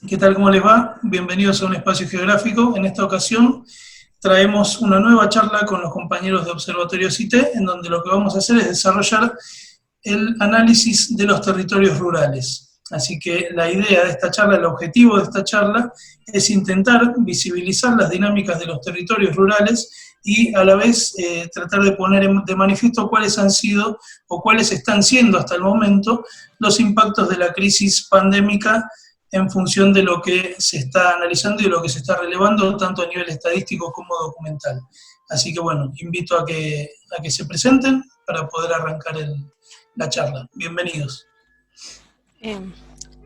¿Qué tal? ¿Cómo les va? Bienvenidos a un espacio geográfico. En esta ocasión traemos una nueva charla con los compañeros de Observatorio CITE, en donde lo que vamos a hacer es desarrollar el análisis de los territorios rurales. Así que la idea de esta charla, el objetivo de esta charla, es intentar visibilizar las dinámicas de los territorios rurales y a la vez tratar de poner de manifiesto cuáles han sido o cuáles están siendo hasta el momento los impactos de la crisis pandémica en función de lo que se está analizando y de lo que se está relevando, tanto a nivel estadístico como documental. Así que bueno, invito a que se presenten para poder arrancar la charla. Bienvenidos.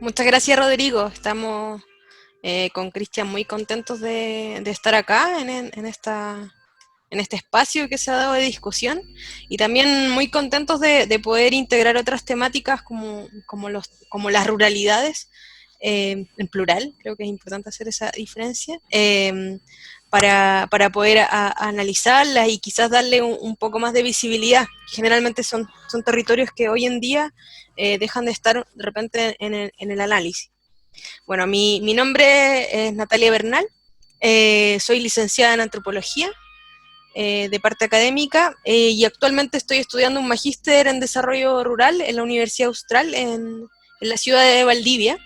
Muchas gracias, Rodrigo. Estamos con Cristian muy contentos de estar acá en este espacio que se ha dado de discusión, y también muy contentos de poder integrar otras temáticas como las ruralidades, en plural. Creo que es importante hacer esa diferencia, para poder analizarlas y quizás darle un poco más de visibilidad. Generalmente son territorios que hoy en día dejan de estar de repente en el análisis. Bueno, mi nombre es Natalia Bernal, soy licenciada en Antropología de parte académica, y actualmente estoy estudiando un magíster en Desarrollo Rural en la Universidad Austral en la ciudad de Valdivia.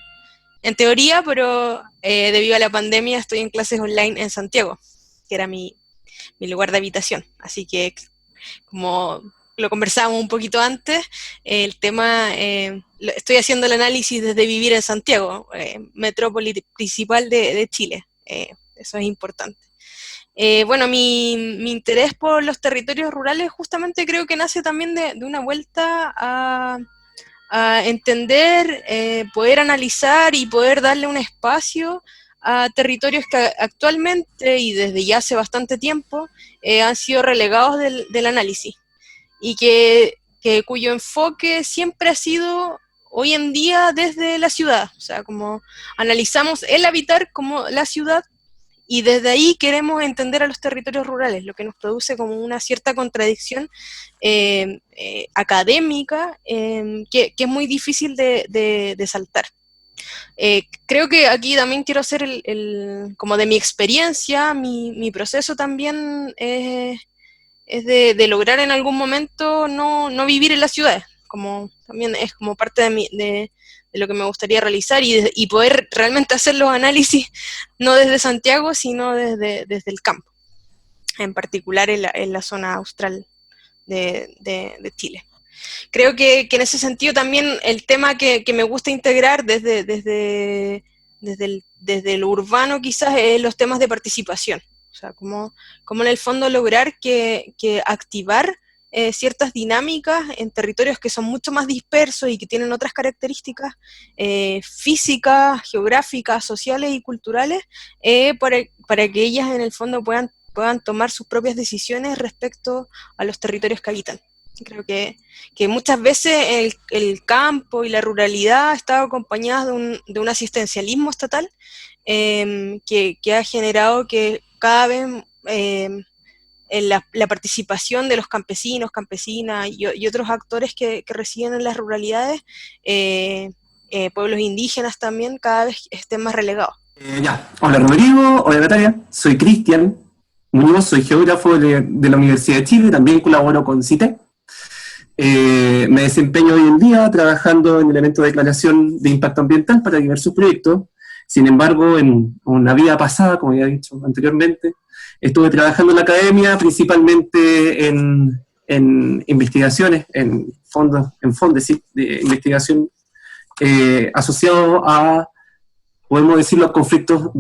En teoría, pero debido a la pandemia estoy en clases online en Santiago, que era mi lugar de habitación. Así que, como lo conversábamos un poquito antes, el tema, estoy haciendo el análisis desde vivir en Santiago, metrópoli principal de Chile. Eso es importante. Bueno, mi interés por los territorios rurales justamente creo que nace también de una vuelta a entender, poder analizar y poder darle un espacio a territorios que actualmente y desde ya hace bastante tiempo han sido relegados del análisis, y cuyo enfoque siempre ha sido hoy en día desde la ciudad. O sea, como analizamos el habitar como la ciudad, y desde ahí queremos entender a los territorios rurales, lo que nos produce como una cierta contradicción académica, que es muy difícil de saltar. Creo que aquí también quiero hacer como de mi experiencia, mi proceso también es de lograr en algún momento no vivir en las ciudades. También es como parte de lo que me gustaría realizar, y poder realmente hacer los análisis no desde Santiago, sino desde el campo, en particular en la zona austral de Chile. Creo que en ese sentido también el tema que me gusta integrar desde lo urbano quizás es los temas de participación. O sea, cómo en el fondo lograr que activar ciertas dinámicas en territorios que son mucho más dispersos y que tienen otras características físicas, geográficas, sociales y culturales, para que ellas en el fondo puedan tomar sus propias decisiones respecto a los territorios que habitan. Creo que muchas veces el campo y la ruralidad ha estado acompañadas de un asistencialismo estatal, que ha generado que cada vez la participación de los campesinos, campesinas y otros actores que residen en las ruralidades, pueblos indígenas también, cada vez estén más relegados. Hola Rodrigo, hola Natalia, soy Cristian Muñoz, soy geógrafo de la Universidad de Chile, también colaboro con CITE. Me desempeño hoy en día trabajando en elementos de declaración de impacto ambiental para diversos proyectos. Sin embargo, en una vida pasada, como ya he dicho anteriormente, estuve trabajando en la academia, principalmente en investigaciones, en fondos de investigación asociados a, podemos decirlo, a conflictos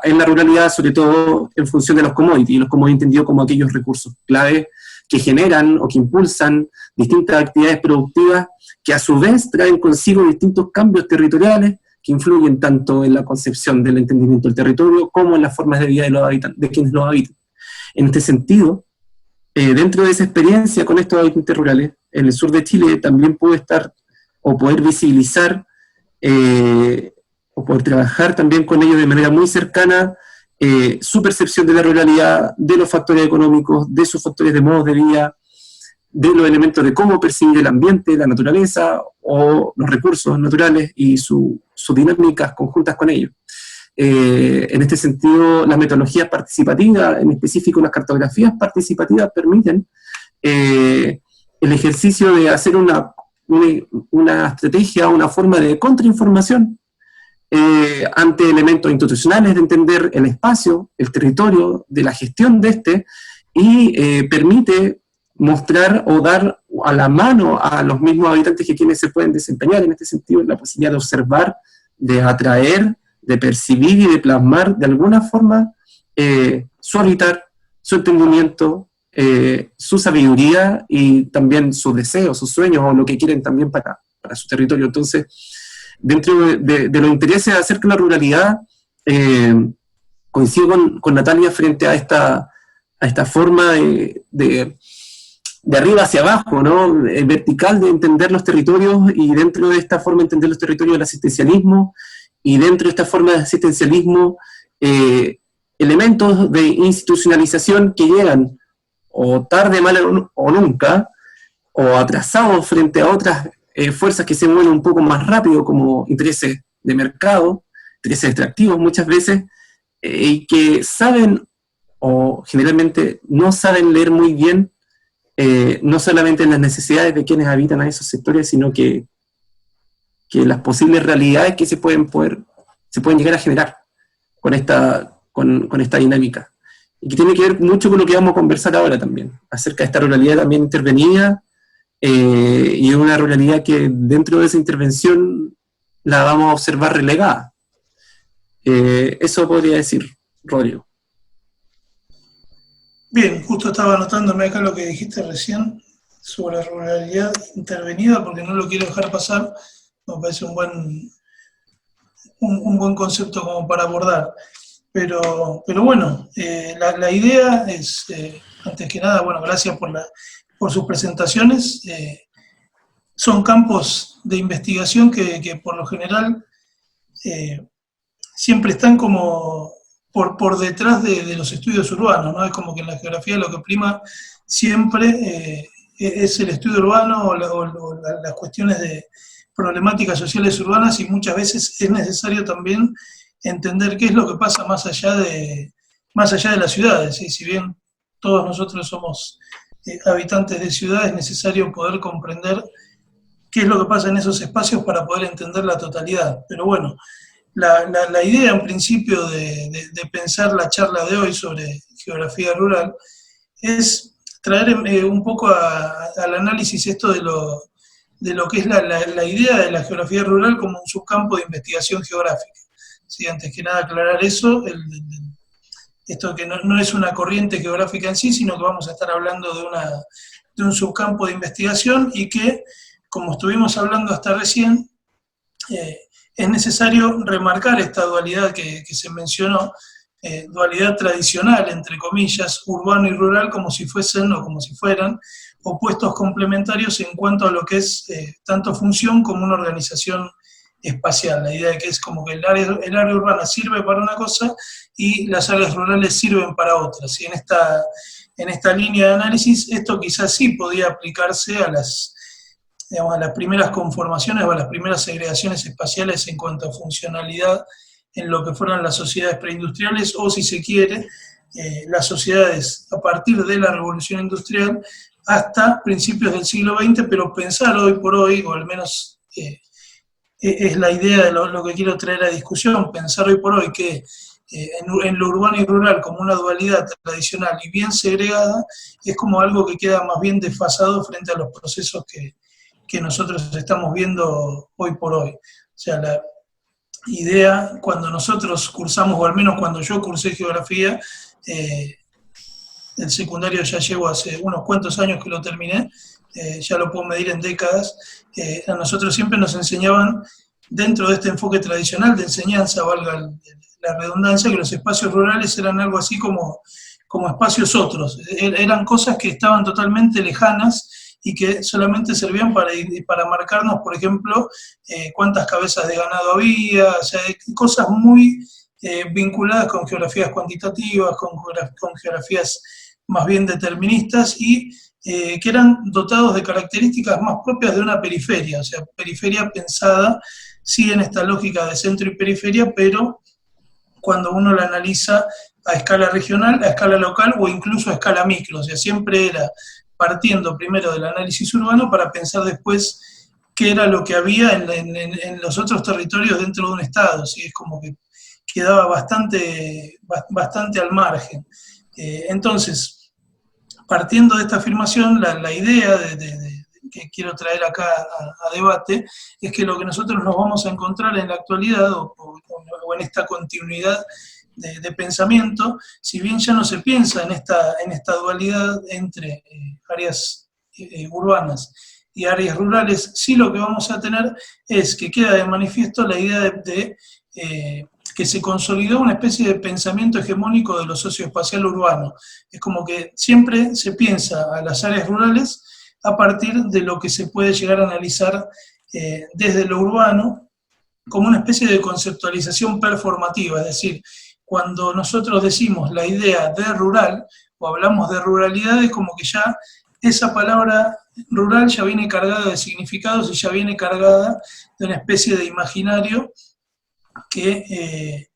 en la ruralidad, sobre todo en función de los commodities, y los commodities entendidos como aquellos recursos clave que generan o que impulsan distintas actividades productivas que a su vez traen consigo distintos cambios territoriales que influyen tanto en la concepción del entendimiento del territorio como en las formas de vida de quienes lo habitan. En este sentido, dentro de esa experiencia con estos habitantes rurales, en el sur de Chile también puedo estar o poder visibilizar o poder trabajar también con ellos de manera muy cercana su percepción de la ruralidad, de los factores económicos, de sus factores de modos de vida, de los elementos de cómo percibir el ambiente, la naturaleza o los recursos naturales y sus dinámicas conjuntas con ellos. En este sentido, las metodologías participativas, en específico las cartografías participativas, permiten el ejercicio de hacer una estrategia, una forma de contrainformación ante elementos institucionales, de entender el espacio, el territorio, de la gestión de este, y permite mostrar o dar a la mano a los mismos habitantes que quienes se pueden desempeñar en este sentido, la posibilidad de observar, de atraer, de percibir y de plasmar de alguna forma su hábitat, su entendimiento, su sabiduría y también sus deseos, sus sueños o lo que quieren también para su territorio. Entonces, dentro de los intereses acerca de la ruralidad, coincido con Natalia frente a esta forma de arriba hacia abajo, ¿no? Vertical de entender los territorios, y dentro de esta forma de entender los territorios del asistencialismo, y dentro de esta forma de asistencialismo, elementos de institucionalización que llegan o tarde, mal o nunca, o atrasados frente a otras fuerzas que se mueven un poco más rápido, como intereses de mercado, intereses extractivos muchas veces, y que saben, o generalmente no saben leer muy bien, no solamente las necesidades de quienes habitan a esos sectores, sino que las posibles realidades que se pueden llegar a generar con esta dinámica. Y que tiene que ver mucho con lo que vamos a conversar ahora también, acerca de esta ruralidad también intervenida, y una ruralidad que dentro de esa intervención la vamos a observar relegada. Eso podría decir, Rodrigo. Bien, justo estaba anotándome acá lo que dijiste recién sobre la ruralidad intervenida, porque no lo quiero dejar pasar. Me parece un buen concepto como para abordar. Pero bueno, la idea es, antes que nada, bueno, gracias por sus presentaciones. Son campos de investigación que por lo general siempre están como por detrás de los estudios urbanos, ¿no? Es como que en la geografía lo que prima siempre es el estudio urbano o las cuestiones de problemáticas sociales urbanas, y muchas veces es necesario también entender qué es lo que pasa más allá de las ciudades. ¿Sí? Si bien todos nosotros somos habitantes de ciudades, es necesario poder comprender qué es lo que pasa en esos espacios para poder entender la totalidad. Pero bueno, la idea en principio de pensar la charla de hoy sobre geografía rural es traer un poco al análisis esto de lo que es la idea de la geografía rural como un subcampo de investigación geográfica. ¿Sí? Antes que nada aclarar eso, esto que no es una corriente geográfica en sí, sino que vamos a estar hablando de un subcampo de investigación, y que, como estuvimos hablando hasta recién, es necesario remarcar esta dualidad que se mencionó, dualidad tradicional, entre comillas, urbano y rural, como si fuesen o como si fueran opuestos complementarios en cuanto a lo que es tanto función como una organización espacial. La idea de que es como que el área urbana sirve para una cosa y las áreas rurales sirven para otras. Y en esta línea de análisis, esto quizás sí podía aplicarse a las primeras conformaciones o a las primeras segregaciones espaciales en cuanto a funcionalidad en lo que fueron las sociedades preindustriales, o si se quiere, las sociedades a partir de la revolución industrial hasta principios del siglo XX, pero pensar hoy por hoy, o al menos es la idea de lo que quiero traer a discusión, pensar hoy por hoy que en lo urbano y rural como una dualidad tradicional y bien segregada, es como algo que queda más bien desfasado frente a los procesos que nosotros estamos viendo hoy por hoy. O sea, la idea, cuando nosotros cursamos, o al menos cuando yo cursé geografía, el secundario ya llevo hace unos cuantos años que lo terminé, ya lo puedo medir en décadas, a nosotros siempre nos enseñaban, dentro de este enfoque tradicional de enseñanza, valga la redundancia, que los espacios rurales eran algo así como espacios otros, eran cosas que estaban totalmente lejanas y que solamente servían para marcarnos, por ejemplo, cuántas cabezas de ganado había, o sea, cosas muy vinculadas con geografías cuantitativas, con geografías más bien deterministas, y que eran dotados de características más propias de una periferia, o sea, periferia pensada sí en esta lógica de centro y periferia, pero cuando uno la analiza a escala regional, a escala local o incluso a escala micro, o sea, siempre era partiendo primero del análisis urbano para pensar después qué era lo que había en los otros territorios dentro de un estado, ¿sí? Es como que quedaba bastante al margen. Entonces, partiendo de esta afirmación, la idea que quiero traer acá a debate es que lo que nosotros nos vamos a encontrar en la actualidad o en esta continuidad de pensamiento, si bien ya no se piensa en esta dualidad entre áreas urbanas y áreas rurales, sí lo que vamos a tener es que queda de manifiesto la idea de que se consolidó una especie de pensamiento hegemónico de lo socioespacial urbano. Es como que siempre se piensa a las áreas rurales a partir de lo que se puede llegar a analizar desde lo urbano como una especie de conceptualización performativa, es decir, cuando nosotros decimos la idea de rural o hablamos de ruralidad, es como que ya esa palabra rural ya viene cargada de significados y ya viene cargada de una especie de imaginario que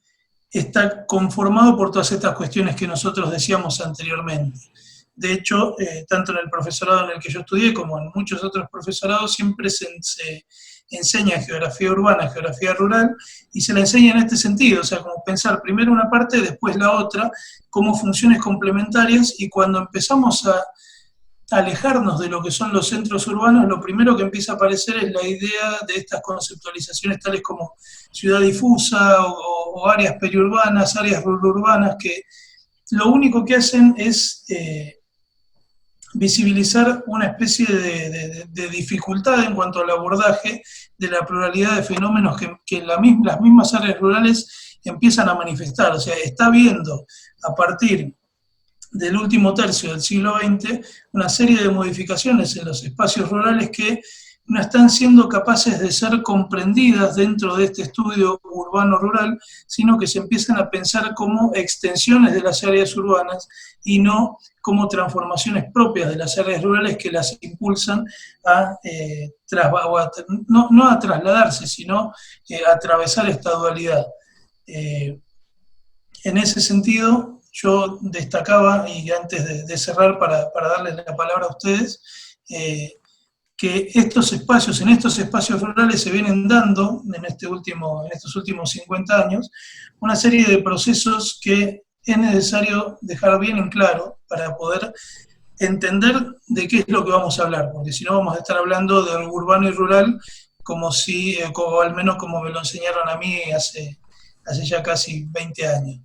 está conformado por todas estas cuestiones que nosotros decíamos anteriormente. De hecho, tanto en el profesorado en el que yo estudié como en muchos otros profesorados siempre se enseña geografía urbana, geografía rural, y se la enseña en este sentido, o sea, como pensar primero una parte, después la otra, como funciones complementarias, y cuando empezamos a alejarnos de lo que son los centros urbanos, lo primero que empieza a aparecer es la idea de estas conceptualizaciones tales como ciudad difusa o áreas periurbanas, áreas rururbanas, que lo único que hacen es visibilizar una especie de dificultad en cuanto al abordaje de la pluralidad de fenómenos que las mismas áreas rurales empiezan a manifestar. O sea, está viendo a partir del último tercio del siglo XX una serie de modificaciones en los espacios rurales que no están siendo capaces de ser comprendidas dentro de este estudio urbano-rural, sino que se empiezan a pensar como extensiones de las áreas urbanas y no como transformaciones propias de las áreas rurales que las impulsan no a trasladarse, sino a atravesar esta dualidad. En ese sentido, yo destacaba, y antes de cerrar para darles la palabra a ustedes, que en estos espacios rurales se vienen dando, en estos últimos 50 años, una serie de procesos que es necesario dejar bien en claro para poder entender de qué es lo que vamos a hablar, porque si no vamos a estar hablando de urbano y rural como al menos como me lo enseñaron a mí hace ya casi 20 años.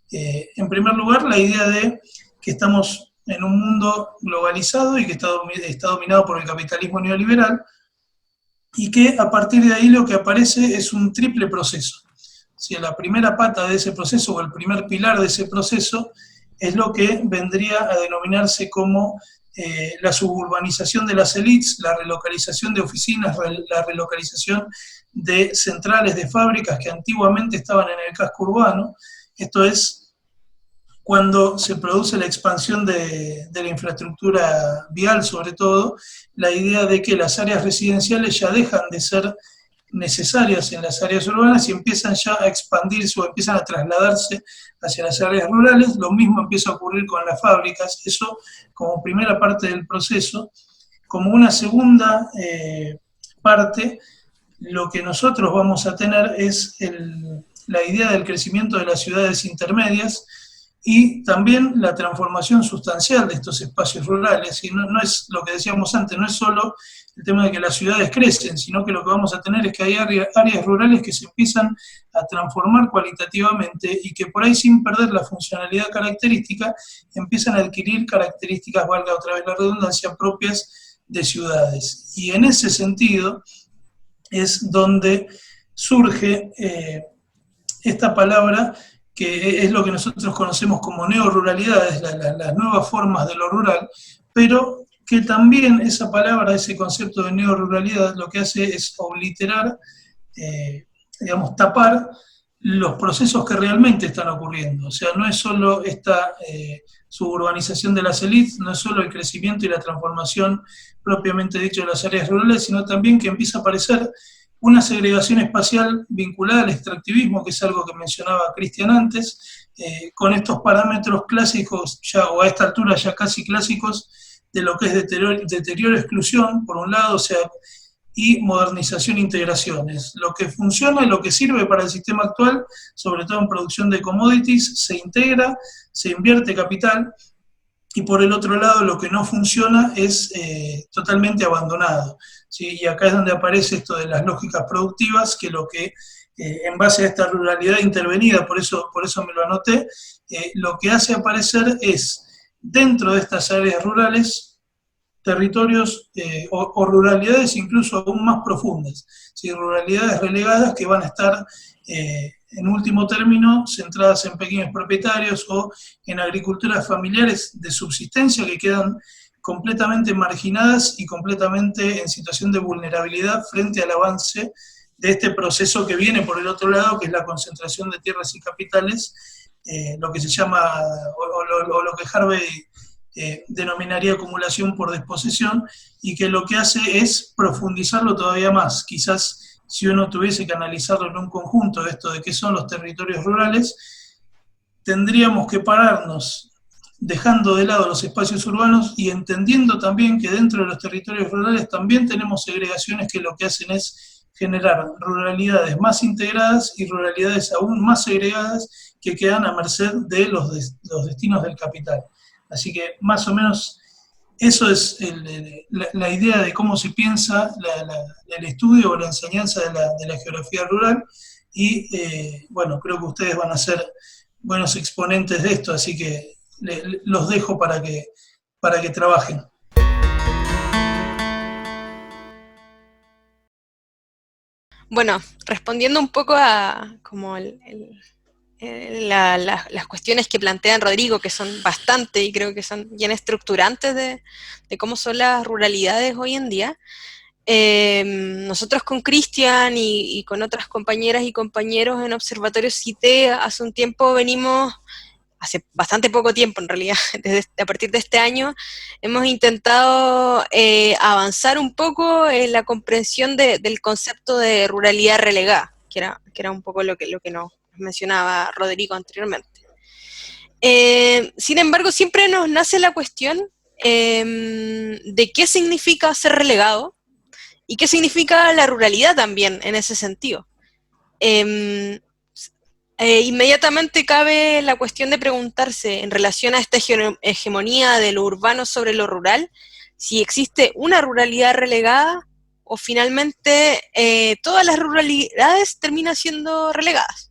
En primer lugar, la idea de que estamos en un mundo globalizado y que está dominado por el capitalismo neoliberal, y que a partir de ahí lo que aparece es un triple proceso. Si la primera pata de ese proceso, o el primer pilar de ese proceso, es lo que vendría a denominarse como la suburbanización de las élites, la relocalización de oficinas, la relocalización de centrales de fábricas que antiguamente estaban en el casco urbano. Esto es cuando se produce la expansión de la infraestructura vial, sobre todo, la idea de que las áreas residenciales ya dejan de ser necesarias en las áreas urbanas y empiezan ya a expandirse o empiezan a trasladarse hacia las áreas rurales. Lo mismo empieza a ocurrir con las fábricas, eso como primera parte del proceso. Como una segunda parte, lo que nosotros vamos a tener es la idea del crecimiento de las ciudades intermedias, y también la transformación sustancial de estos espacios rurales. Y no es lo que decíamos antes, no es solo el tema de que las ciudades crecen, sino que lo que vamos a tener es que hay áreas rurales que se empiezan a transformar cualitativamente y que por ahí, sin perder la funcionalidad característica, empiezan a adquirir características, valga otra vez la redundancia, propias de ciudades. Y en ese sentido es donde surge esta palabra, que es lo que nosotros conocemos como neoruralidades, las nuevas formas de lo rural, pero que también esa palabra, ese concepto de neoruralidad, lo que hace es obliterar, tapar los procesos que realmente están ocurriendo. O sea, no es solo esta suburbanización de las élites, no es solo el crecimiento y la transformación propiamente dicho de las áreas rurales, sino también que empieza a aparecer una segregación espacial vinculada al extractivismo, que es algo que mencionaba Cristian antes, con estos parámetros clásicos, ya, o a esta altura ya casi clásicos, de lo que es deterioro, exclusión, por un lado, o sea, y modernización e integración. Es lo que funciona y lo que sirve para el sistema actual, sobre todo en producción de commodities, se integra, se invierte capital, y por el otro lado lo que no funciona es totalmente abandonado, ¿sí? Y acá es donde aparece esto de las lógicas productivas, que lo que, en base a esta ruralidad intervenida, por eso me lo anoté, lo que hace aparecer es, dentro de estas áreas rurales, territorios o ruralidades incluso aún más profundas, ¿sí? Ruralidades relegadas que van a estar, en último término, centradas en pequeños propietarios o en agriculturas familiares de subsistencia que quedan completamente marginadas y completamente en situación de vulnerabilidad frente al avance de este proceso que viene por el otro lado, que es la concentración de tierras y capitales, lo que se llama, o lo que Harvey denominaría acumulación por desposesión, y que lo que hace es profundizarlo todavía más. Quizás si uno tuviese que analizarlo en un conjunto, esto de qué son los territorios rurales, tendríamos que pararnos dejando de lado los espacios urbanos y entendiendo también que dentro de los territorios rurales también tenemos segregaciones que lo que hacen es generar ruralidades más integradas y ruralidades aún más segregadas que quedan a merced de los destinos del capital. Así que más o menos eso es la idea de cómo se piensa el estudio o la enseñanza de la geografía rural, y bueno, creo que ustedes van a ser buenos exponentes de esto, así que los dejo para que trabajen. Bueno, respondiendo un poco a como las cuestiones que plantea Rodrigo, que son bastante y creo que son bien estructurantes de cómo son las ruralidades hoy en día. Nosotros con Cristian y con otras compañeras y compañeros en Observatorio CITE hace un tiempo venimos, hace bastante poco tiempo en realidad, a partir de este año, hemos intentado avanzar un poco en la comprensión del concepto de ruralidad relegada, que era un poco lo que nos mencionaba Rodrigo anteriormente. Sin embargo, siempre nos nace la cuestión de qué significa ser relegado y qué significa la ruralidad también en ese sentido. Inmediatamente cabe la cuestión de preguntarse en relación a esta hegemonía de lo urbano sobre lo rural, si existe una ruralidad relegada o finalmente todas las ruralidades terminan siendo relegadas.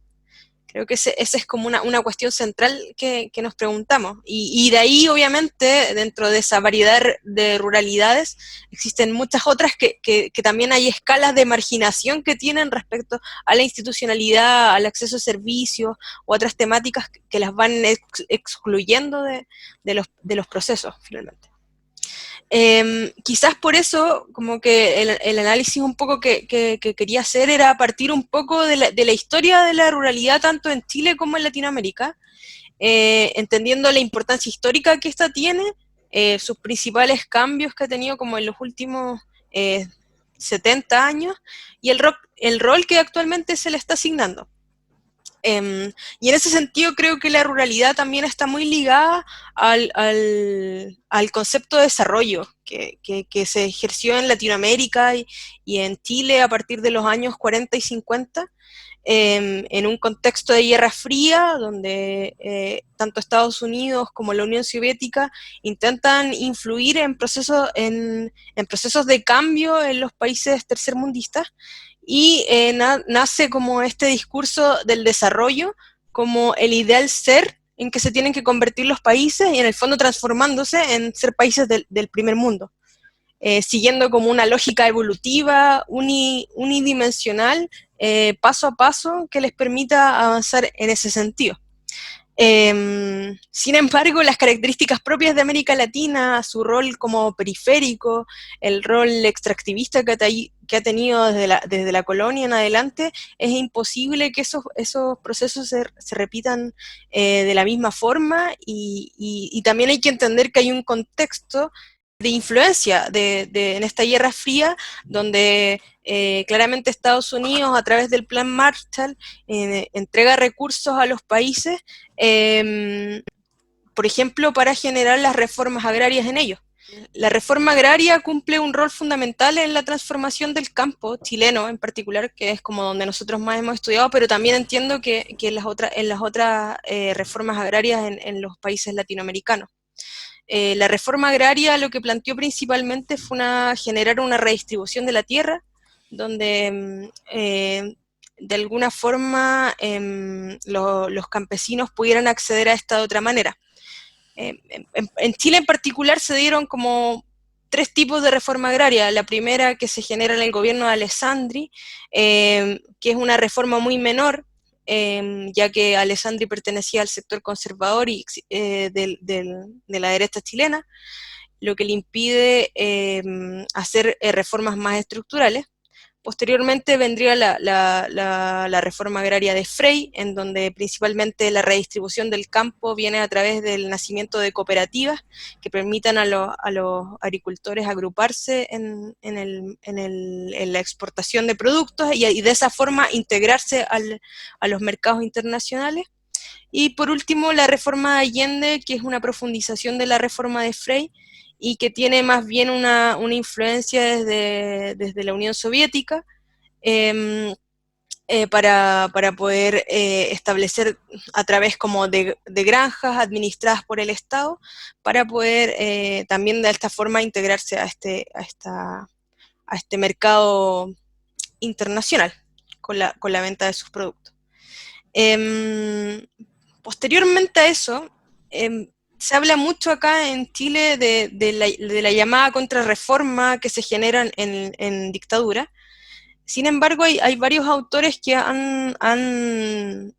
Creo que esa es como una cuestión central que nos preguntamos. Y de ahí, obviamente, dentro de esa variedad de ruralidades, existen muchas otras que también hay escalas de marginación que tienen respecto a la institucionalidad, al acceso a servicios o otras temáticas que las van excluyendo de los procesos, finalmente. Quizás por eso, como que el análisis un poco que quería hacer era partir un poco de la historia de la ruralidad tanto en Chile como en Latinoamérica, entendiendo la importancia histórica que esta tiene, sus principales cambios que ha tenido como en los últimos 70 años, y el rol que actualmente se le está asignando. Y en ese sentido creo que la ruralidad también está muy ligada al concepto de desarrollo que se ejerció en Latinoamérica y en Chile a partir de los años 40 y 50, en un contexto de Guerra Fría, donde tanto Estados Unidos como la Unión Soviética intentan influir en procesos de cambio en los países tercermundistas, y nace como este discurso del desarrollo como el ideal ser en que se tienen que convertir los países y en el fondo transformándose en ser países del primer mundo, siguiendo como una lógica evolutiva, unidimensional, paso a paso, que les permita avanzar en ese sentido. Sin embargo, las características propias de América Latina, su rol como periférico, el rol extractivista que ha tenido desde la colonia en adelante, es imposible que esos procesos se repitan de la misma forma, y también hay que entender que hay un contexto de influencia en esta Guerra Fría, donde claramente Estados Unidos, a través del Plan Marshall, entrega recursos a los países, por ejemplo, para generar las reformas agrarias en ellos. La reforma agraria cumple un rol fundamental en la transformación del campo chileno en particular, que es como donde nosotros más hemos estudiado, pero también entiendo que en las otras reformas agrarias en los países latinoamericanos. La reforma agraria lo que planteó principalmente fue generar una redistribución de la tierra, donde de alguna forma los campesinos pudieran acceder a esta de otra manera. En Chile en particular se dieron como 3 tipos de reforma agraria. La primera, que se genera en el gobierno de Alessandri, que es una reforma muy menor, ya que Alessandri pertenecía al sector conservador de la derecha chilena, lo que le impide hacer reformas más estructurales. Posteriormente vendría la reforma agraria de Frey, en donde principalmente la redistribución del campo viene a través del nacimiento de cooperativas que permitan a los agricultores agruparse en la exportación de productos y de esa forma integrarse a los mercados internacionales. Y por último, la reforma de Allende, que es una profundización de la reforma de Frey, y que tiene más bien una influencia desde la Unión Soviética, para poder establecer a través como de granjas administradas por el Estado, para poder también de esta forma integrarse a este mercado internacional con la venta de sus productos. Posteriormente a eso, se habla mucho acá en Chile de la llamada contrarreforma que se genera en dictadura. Sin embargo, hay varios autores que han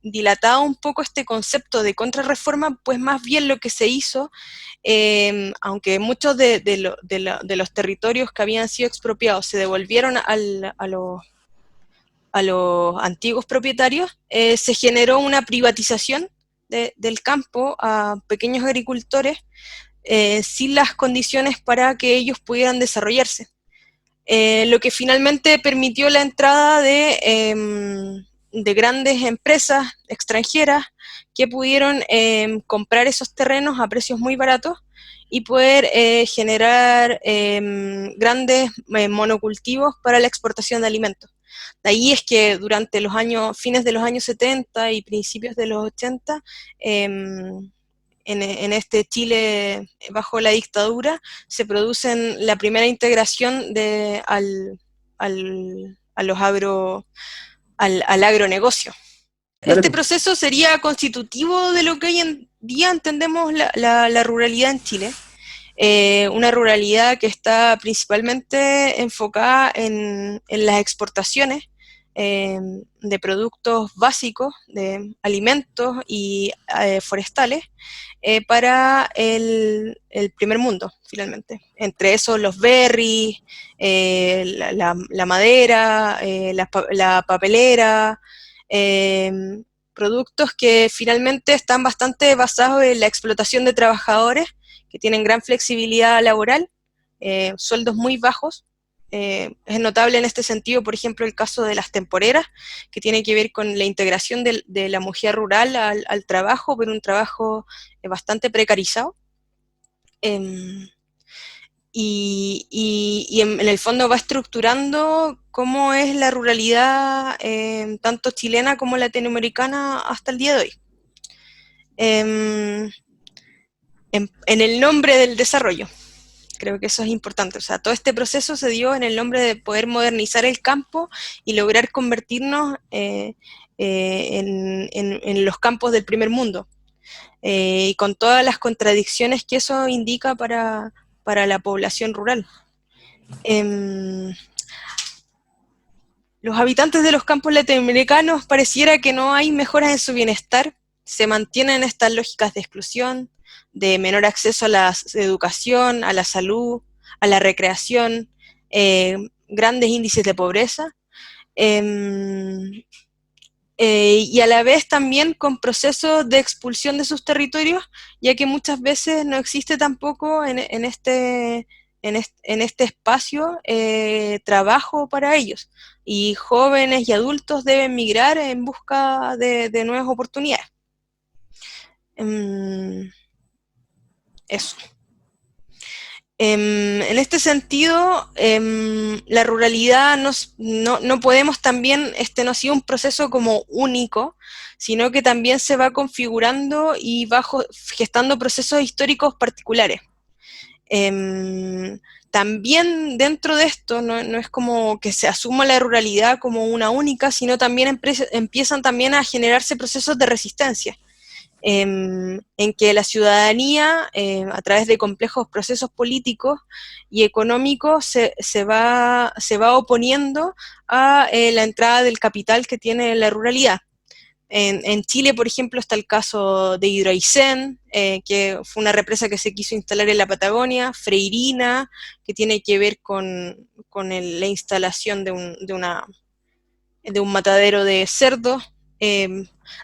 dilatado un poco este concepto de contrarreforma, pues más bien lo que se hizo, aunque muchos de los territorios que habían sido expropiados se devolvieron a los antiguos propietarios, se generó una privatización del campo a pequeños agricultores sin las condiciones para que ellos pudieran desarrollarse. Lo que finalmente permitió la entrada de grandes empresas extranjeras que pudieron comprar esos terrenos a precios muy baratos y poder generar grandes monocultivos para la exportación de alimentos. De ahí es que durante fines de los años 70 y principios de los 80, en este Chile bajo la dictadura, se producen la primera integración al agronegocio. Este proceso sería constitutivo de lo que hoy en día entendemos la ruralidad en Chile. Una ruralidad que está principalmente enfocada en las exportaciones de productos básicos, de alimentos y forestales, para el primer mundo, finalmente. Entre esos los berries, la madera, la papelera, productos que finalmente están bastante basados en la explotación de trabajadores, que tienen gran flexibilidad laboral, sueldos muy bajos. Es notable en este sentido, por ejemplo, el caso de las temporeras, que tiene que ver con la integración de la mujer rural al trabajo, pero un trabajo bastante precarizado. Y en el fondo va estructurando cómo es la ruralidad tanto chilena como latinoamericana hasta el día de hoy. En el nombre del desarrollo. Creo que eso es importante. O sea, todo este proceso se dio en el nombre de poder modernizar el campo y lograr convertirnos en los campos del primer mundo. Y con todas las contradicciones que eso indica para la población rural. Los habitantes de los campos latinoamericanos pareciera que no hay mejoras en su bienestar, se mantienen estas lógicas de exclusión, de menor acceso a la educación, a la salud, a la recreación, grandes índices de pobreza, y a la vez también con procesos de expulsión de sus territorios, ya que muchas veces no existe tampoco en este espacio trabajo para ellos, y jóvenes y adultos deben migrar en busca de nuevas oportunidades. Eso. En este sentido, la ruralidad no podemos también, no ha sido un proceso como único, sino que también se va configurando y va gestando procesos históricos particulares. También dentro de esto no es como que se asuma la ruralidad como una única, sino también empiezan también a generarse procesos de resistencia, en que la ciudadanía, a través de complejos procesos políticos y económicos, se va oponiendo a la entrada del capital que tiene la ruralidad. En Chile, por ejemplo, está el caso de Hidroaicén, que fue una represa que se quiso instalar en la Patagonia, Freirina, que tiene que ver con la instalación de un matadero de cerdos,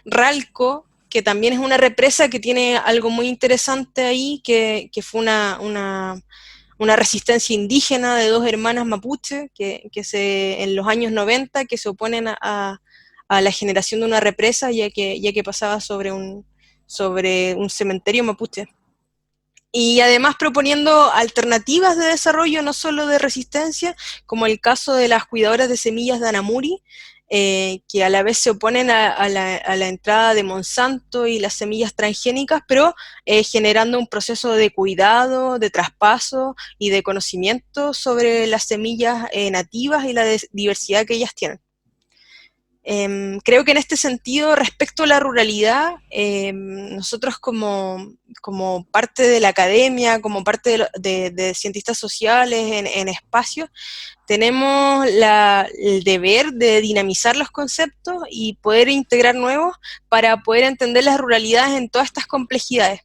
Ralco, que también es una represa que tiene algo muy interesante ahí, que fue una resistencia indígena de dos hermanas mapuche, en los años 90, que se oponen a la generación de una represa, ya que pasaba sobre un cementerio mapuche. Y además proponiendo alternativas de desarrollo, no solo de resistencia, como el caso de las cuidadoras de semillas de Anamuri, que a la vez se oponen a la entrada de Monsanto y las semillas transgénicas, pero generando un proceso de cuidado, de traspaso y de conocimiento sobre las semillas nativas y la diversidad que ellas tienen. Creo que en este sentido, respecto a la ruralidad, nosotros como parte de la academia, como parte de cientistas sociales en espacios, tenemos el deber de dinamizar los conceptos y poder integrar nuevos para poder entender las ruralidades en todas estas complejidades.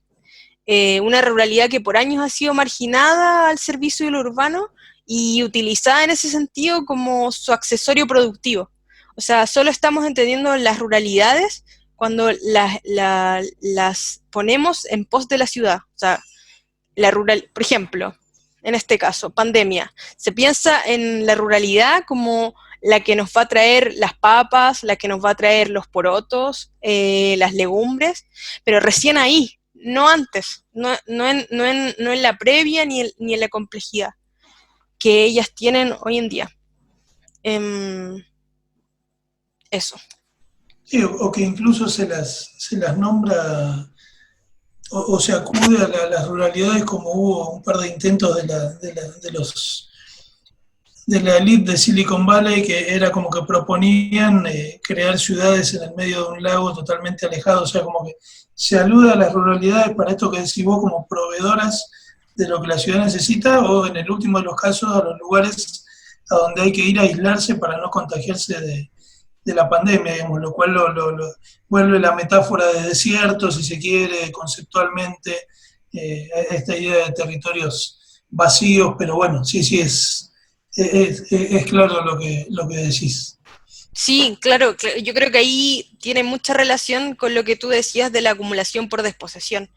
Una ruralidad que por años ha sido marginada al servicio de lo urbano y utilizada en ese sentido como su accesorio productivo. O sea, solo estamos entendiendo las ruralidades cuando las ponemos en pos de la ciudad. O sea, por ejemplo, en este caso, pandemia. Se piensa en la ruralidad como la que nos va a traer las papas, la que nos va a traer los porotos, las legumbres, pero recién ahí, no antes, no en la previa ni en la complejidad que ellas tienen hoy en día. Eso. Sí, o que incluso se las nombra, o se acude a las ruralidades, como hubo un par de intentos de la elite de Silicon Valley, que era como que proponían crear ciudades en el medio de un lago totalmente alejado. O sea, como que se alude a las ruralidades para esto que decís vos, como proveedoras de lo que la ciudad necesita, o en el último de los casos, a los lugares a donde hay que ir a aislarse para no contagiarse de la pandemia, digamos, lo cual lo vuelve la metáfora de desierto, si se quiere, conceptualmente, esta idea de territorios vacíos, pero bueno, sí, es claro lo que decís. Sí, claro, yo creo que ahí tiene mucha relación con lo que tú decías de la acumulación por desposesión.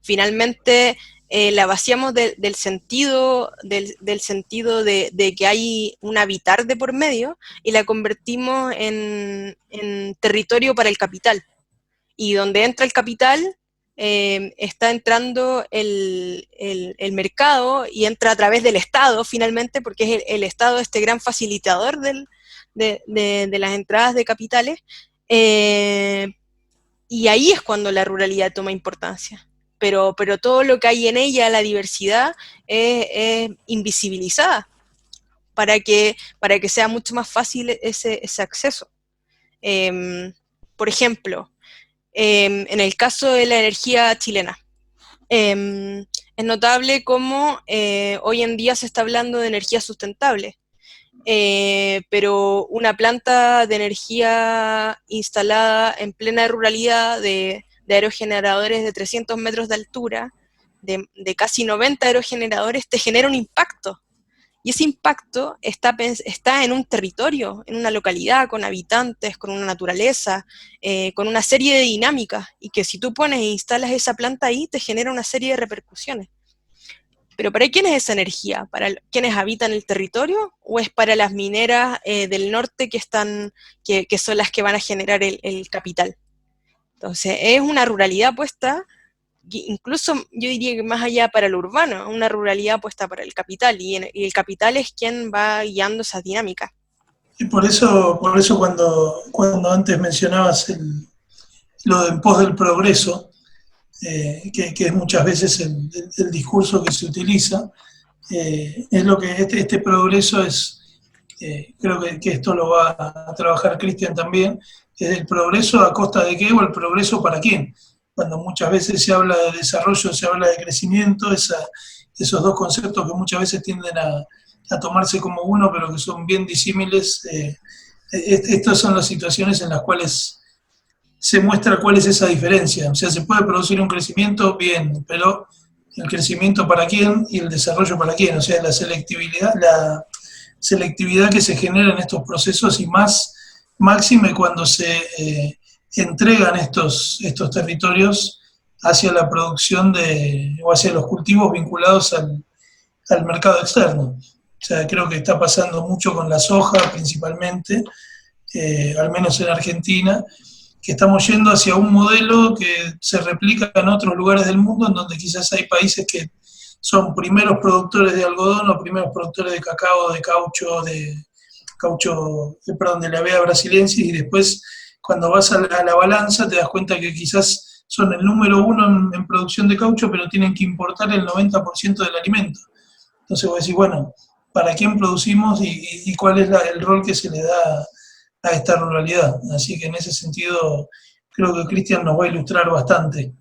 Finalmente, la vaciamos del sentido de que hay un habitar de por medio y la convertimos en territorio para el capital. Y donde entra el capital, está entrando el mercado, y entra a través del Estado finalmente, porque es el Estado este gran facilitador de las entradas de capitales, y ahí es cuando la ruralidad toma importancia. Pero todo lo que hay en ella, la diversidad, es invisibilizada para que sea mucho más fácil ese acceso. Por ejemplo, en el caso de la energía chilena, es notable cómo hoy en día se está hablando de energía sustentable, pero una planta de energía instalada en plena ruralidad de de aerogeneradores de 300 metros de altura, de casi 90 aerogeneradores, te genera un impacto. Y ese impacto está en un territorio, en una localidad, con habitantes, con una naturaleza, con una serie de dinámicas, y que si tú pones e instalas esa planta ahí, te genera una serie de repercusiones. Pero ¿para quién es esa energía? ¿Para quienes habitan el territorio? ¿O es para las mineras del norte que son las que van a generar el capital? Entonces, es una ruralidad puesta, incluso yo diría que más allá para lo urbano, una ruralidad puesta para el capital, y el capital es quien va guiando esa dinámica. Y por eso cuando antes mencionabas lo de en pos del progreso, que es muchas veces el discurso que se utiliza, es lo que este progreso es, creo que esto lo va a trabajar Cristian también, es el progreso a costa de qué o el progreso para quién. Cuando muchas veces se habla de desarrollo, se habla de crecimiento, esos dos conceptos que muchas veces tienden a tomarse como uno, pero que son bien disímiles, estas son las situaciones en las cuales se muestra cuál es esa diferencia. O sea, se puede producir un crecimiento, bien, pero el crecimiento para quién y el desarrollo para quién. O sea, la selectividad que se genera en estos procesos, y más máxime cuando se entregan estos territorios hacia la producción o hacia los cultivos vinculados al mercado externo. O sea, creo que está pasando mucho con la soja principalmente, al menos en Argentina, que estamos yendo hacia un modelo que se replica en otros lugares del mundo, en donde quizás hay países que son primeros productores de algodón o primeros productores de cacao, de caucho, de la Hevea brasiliensis, y después cuando vas a la balanza te das cuenta que quizás son el número uno en producción de caucho, pero tienen que importar el 90% del alimento. Entonces vos decís, bueno, ¿para quién producimos y cuál es el rol que se le da a esta ruralidad? Así que en ese sentido creo que Cristian nos va a ilustrar bastante.